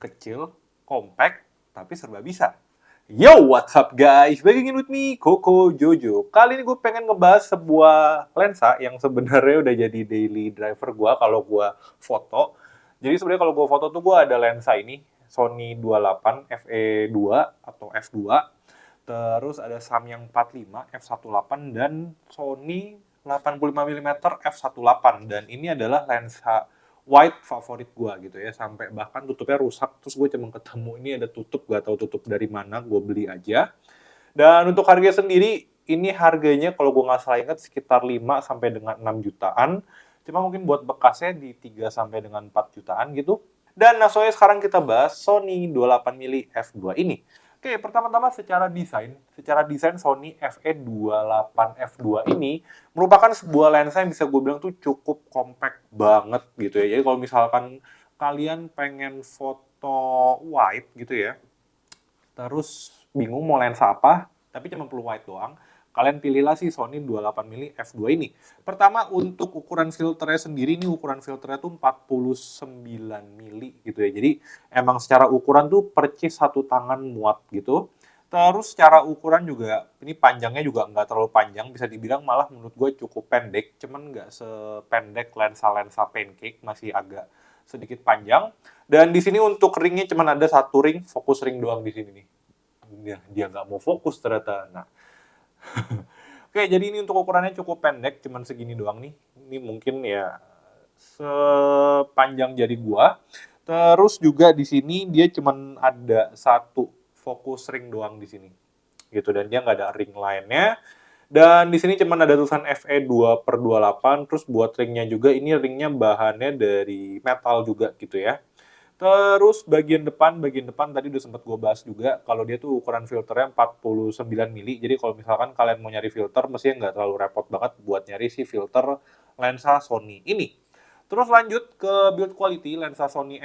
kecil, compact, tapi serba bisa. Yo, what's up guys? Back again with me, Koko Jojo. Kali ini gue pengen ngebahas sebuah lensa yang sebenarnya udah jadi daily driver gue kalau gue foto. Jadi sebenarnya kalau gue foto tuh gue ada lensa ini, Sony 28 FE2 atau F2. Terus ada Samyang 45 F18 dan Sony 85 mm F18. Dan ini adalah lensa wide favorit gue gitu ya, sampai bahkan tutupnya rusak, terus gue cuma ketemu ini ada tutup, gak tahu tutup dari mana, gue beli aja. Dan untuk harga sendiri, ini harganya kalau gue nggak salah ingat sekitar 5 sampai dengan 6 jutaan. Cuma mungkin buat bekasnya di 3 sampai dengan 4 jutaan gitu. Dan langsung aja sekarang kita bahas Sony 28 mili f2 ini. Oke, pertama-tama secara desain. Secara desain Sony FE28 f2 ini merupakan sebuah lensa yang bisa gue bilang tuh cukup compact banget gitu ya. Jadi kalau misalkan kalian pengen foto wide gitu ya, terus bingung mau lensa apa, tapi cuma perlu wide doang, kalian pilihlah si Sony 28 mili f2 ini. Pertama, untuk ukuran filternya sendiri, ini ukuran filternya tuh 49 mili gitu ya. Jadi emang secara ukuran tuh percis satu tangan muat gitu. Terus secara ukuran juga, ini panjangnya juga nggak terlalu panjang, bisa dibilang malah menurut gue cukup pendek, cuman nggak sependek lensa-lensa pancake, masih agak sedikit panjang. Dan di sini untuk ringnya cuma ada satu ring, fokus ring doang di sini nih. Dia nggak mau fokus ternyata. Nah, oke, jadi ini untuk ukurannya cukup pendek, cuman segini doang nih. Ini mungkin ya sepanjang jari gua. Terus juga di sini dia cuman ada satu fokus ring doang di sini. Gitu, dan dia nggak ada ring lainnya. Dan di sini cuman ada tulisan FE2/28, terus buat ringnya juga ini ringnya bahannya dari metal juga gitu ya. Terus bagian depan tadi udah sempat gue bahas juga, kalau dia tuh ukuran filternya 49 mili. Jadi kalau misalkan kalian mau nyari filter, mestinya nggak terlalu repot banget buat nyari si filter lensa Sony ini. Terus lanjut ke build quality lensa Sony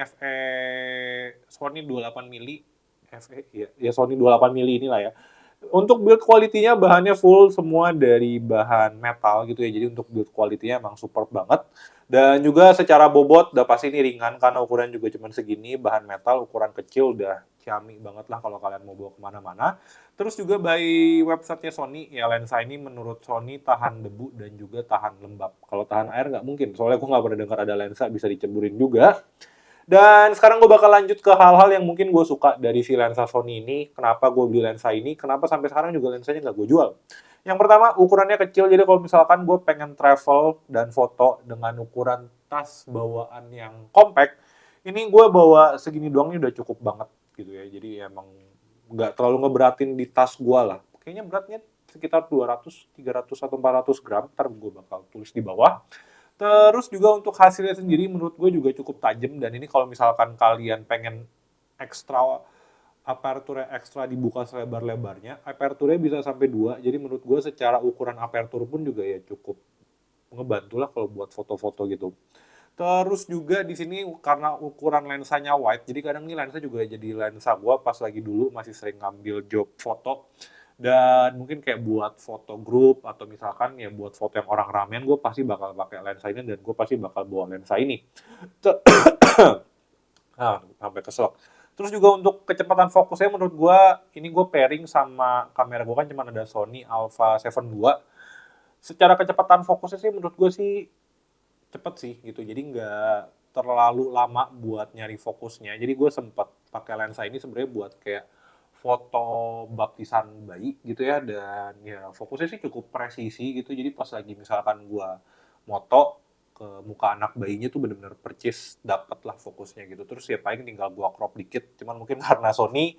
Sony 28 mili ya Sony 28 mili inilah ya. Untuk build quality-nya bahannya full semua dari bahan metal gitu ya. Jadi untuk build quality-nya emang support banget. Dan juga secara bobot udah pasti ini ringan karena ukuran juga cuma segini, bahan metal ukuran kecil udah ciamik banget lah kalau kalian mau bawa kemana-mana. Terus juga by websitenya Sony, ya lensa ini menurut Sony tahan debu dan juga tahan lembab. Kalau tahan air nggak mungkin, soalnya aku nggak pernah dengar ada lensa bisa diceburin juga. Dan sekarang gue bakal lanjut ke hal-hal yang mungkin gue suka dari si lensa Sony ini. Kenapa gue beli lensa ini, kenapa sampai sekarang juga lensanya nggak gue jual. Yang pertama, ukurannya kecil, jadi kalau misalkan gue pengen travel dan foto dengan ukuran tas bawaan yang compact, ini gue bawa segini doang ini udah cukup banget gitu ya. Jadi emang nggak terlalu ngeberatin di tas gue lah. Kayaknya beratnya sekitar 200, 300, atau 400 gram, ntar gue bakal tulis di bawah. Terus juga untuk hasilnya sendiri menurut gue juga cukup tajam, dan ini kalau misalkan kalian pengen ekstra aperture ekstra dibuka selebar-lebarnya, aperture bisa sampai 2. Jadi menurut gue secara ukuran aperture pun juga ya cukup ngebantu lah kalau buat foto-foto gitu. Terus juga di sini karena ukuran lensanya wide, jadi kadang nih lensa juga jadi lensa gua pas lagi dulu masih sering ngambil job foto. Dan mungkin kayak buat foto grup atau misalkan ya buat foto yang orang ramean, gue pasti bakal pakai lensa ini dan gue pasti bakal bawa lensa ini. Sampai keselak. Terus juga untuk kecepatan fokusnya menurut gue, ini gue pairing sama kamera gue kan cuma ada Sony Alpha 7 II. Secara kecepatan fokusnya sih menurut gue sih cepet sih gitu, jadi nggak terlalu lama buat nyari fokusnya. Jadi gue sempet pakai lensa ini sebenarnya buat kayak foto baptisan bayi gitu ya, dan ya fokusnya sih cukup presisi gitu. Jadi pas lagi misalkan gue moto ke muka anak bayinya tuh bener-bener percis dapet lah fokusnya gitu. Terus ya paling tinggal gue crop dikit, cuman mungkin karena Sony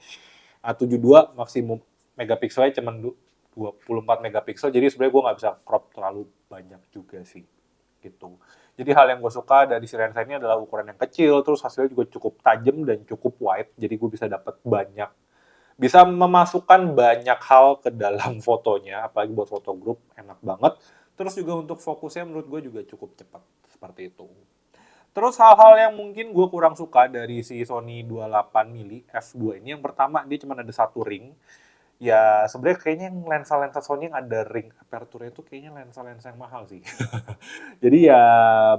A72 maksimum megapikselnya cuman 24 megapiksel, jadi sebenarnya gue nggak bisa crop terlalu banyak juga sih gitu. Jadi hal yang gue suka dari si lensa ini adalah ukuran yang kecil, terus hasilnya juga cukup tajam dan cukup wide, jadi gue bisa dapat banyak, bisa memasukkan banyak hal ke dalam fotonya, apalagi buat foto grup enak banget. Terus juga untuk fokusnya menurut gue juga cukup cepat, seperti itu. Terus hal-hal yang mungkin gue kurang suka dari si Sony 28 mili f2 ini, yang pertama dia cuma ada satu ring, Ya sebenarnya kayaknya yang lensa-lensa Sony yang ada ring aperture itu kayaknya lensa-lensa yang mahal sih. Jadi ya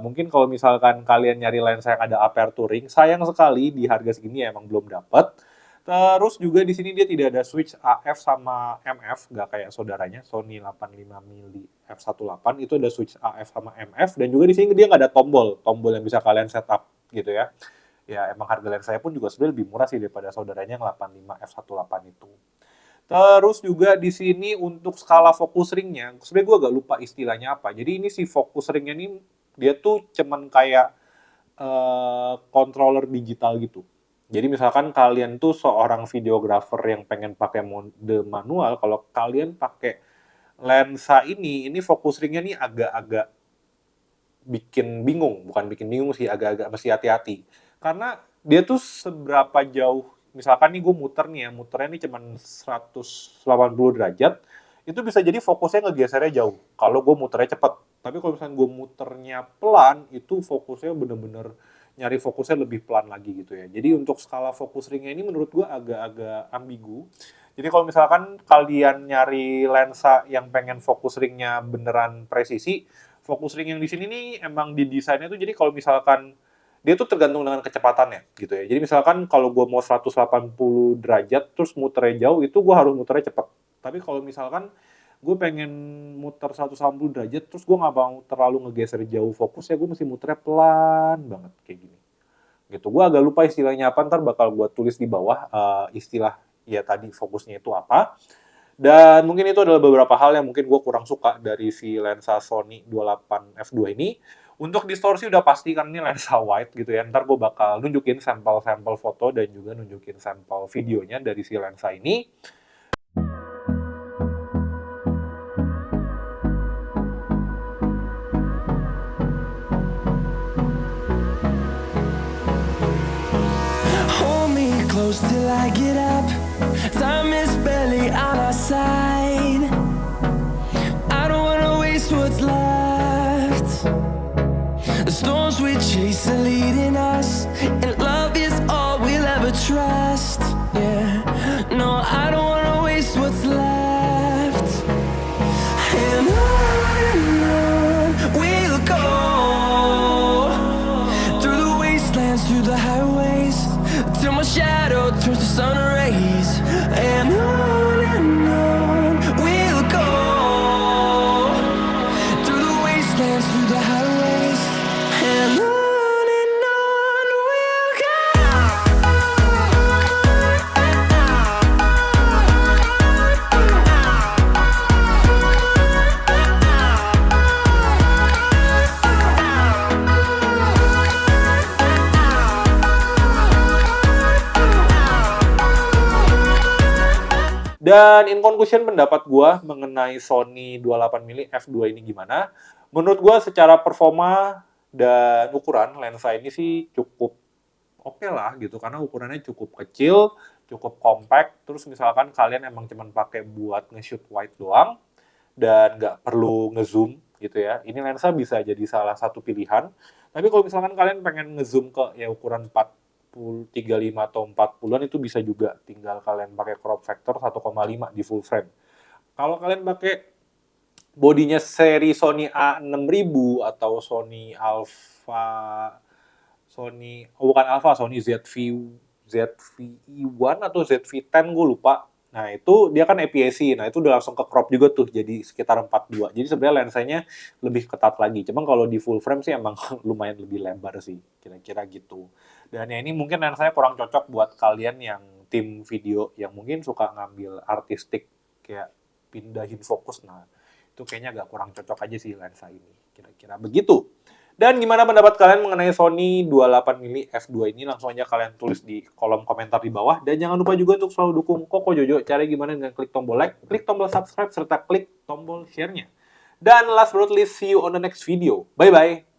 mungkin kalau misalkan kalian nyari lensa yang ada aperture ring, sayang sekali di harga segini ya emang belum dapat. Terus juga di sini dia tidak ada switch AF sama MF, nggak kayak saudaranya Sony 85 mili f1.8 itu ada switch AF sama MF, dan juga di sini dia nggak ada tombol yang bisa kalian setup gitu ya. Ya emang harga lensanya pun juga sebenarnya lebih murah sih daripada saudaranya yang 85 f1.8 itu. Terus juga di sini untuk skala focus ringnya, sebenarnya gue agak lupa istilahnya apa. Jadi ini si focus ringnya ini dia tuh cuman kayak controller digital gitu. Jadi misalkan kalian tuh seorang videographer yang pengen pakai mode manual, kalau kalian pakai lensa ini fokus ringnya nih agak-agak bikin bingung, bukan bikin bingung sih, agak-agak mesti hati-hati. Karena dia tuh seberapa jauh, misalkan nih gue muter nih ya, muternya nih cuman 180 derajat, itu bisa jadi fokusnya ngegesernya jauh, kalau gue muternya cepet. Tapi kalau misalnya gue muternya pelan, itu fokusnya bener-bener nyari fokusnya lebih pelan lagi gitu ya. Jadi untuk skala fokus ringnya ini menurut gue agak-agak ambigu. Jadi kalau misalkan kalian nyari lensa yang pengen fokus ringnya beneran presisi, fokus ring yang di sini nih emang didesainnya tuh jadi kalau misalkan dia tuh tergantung dengan kecepatannya gitu ya. Jadi misalkan kalau gue mau 180 derajat terus muternya jauh itu gue harus muternya cepat. Tapi kalau misalkan gue pengen muter 180 derajat terus gue nggak mau terlalu ngegeser jauh fokus ya gue mesti muternya pelan banget kayak gini. Gitu. Gue agak lupa istilahnya apa, ntar bakal gue tulis di bawah istilah ya tadi fokusnya itu apa. Dan mungkin itu adalah beberapa hal yang mungkin gue kurang suka dari si lensa Sony 28 f2 ini. Untuk distorsi udah pasti kan ini lensa wide gitu ya. Ntar gue bakal nunjukin sampel-sampel foto dan juga nunjukin sampel videonya dari si lensa ini. Hold me close till I get up. Time is barely on our side. I don't wanna waste what's left. The storms we chase are leading us, and love is all we'll ever trust. Yeah, no, I don't wanna waste what's left. And on we'll go, through the wastelands, through the highways, till my shadow turns to sun rays. And on we'll go, through the wastelands, through the highways, and on we'll go. Dan in conclusion pendapat gue mengenai Sony 28 mili f2 ini gimana? Menurut gue secara performa dan ukuran lensa ini sih cukup oke lah gitu karena ukurannya cukup kecil, cukup compact. Terus misalkan kalian emang cuman pakai buat nge-shoot wide doang dan nggak perlu nge-zoom gitu ya. Ini lensa bisa jadi salah satu pilihan. Tapi kalau misalkan kalian pengen nge-zoom ke ya ukuran 35 atau 40-an itu bisa juga tinggal kalian pakai crop factor 1,5 di full frame. Kalau kalian pakai bodinya seri Sony A6000 atau Sony Alpha bukan Alpha, Sony ZV-E1 atau ZV-10 gue lupa. Nah itu dia kan APS-C, nah itu udah langsung ke crop juga tuh jadi sekitar 42. Jadi sebenarnya lensanya lebih ketat lagi. Cuman kalau di full frame sih emang lumayan lebih lebar sih, kira-kira gitu. Dan ya ini mungkin lensanya kurang cocok buat kalian yang tim video yang mungkin suka ngambil artistik kayak pindahin fokus. Nah itu kayaknya agak kurang cocok aja sih lensa ini, kira-kira begitu. Dan gimana pendapat kalian mengenai Sony 28 mili f2 ini? Langsung aja kalian tulis di kolom komentar di bawah. Dan jangan lupa juga untuk selalu dukung Koko Jojo. Caranya gimana dengan klik tombol like, klik tombol subscribe, serta klik tombol share-nya. Dan last but not least, see you on the next video. Bye-bye!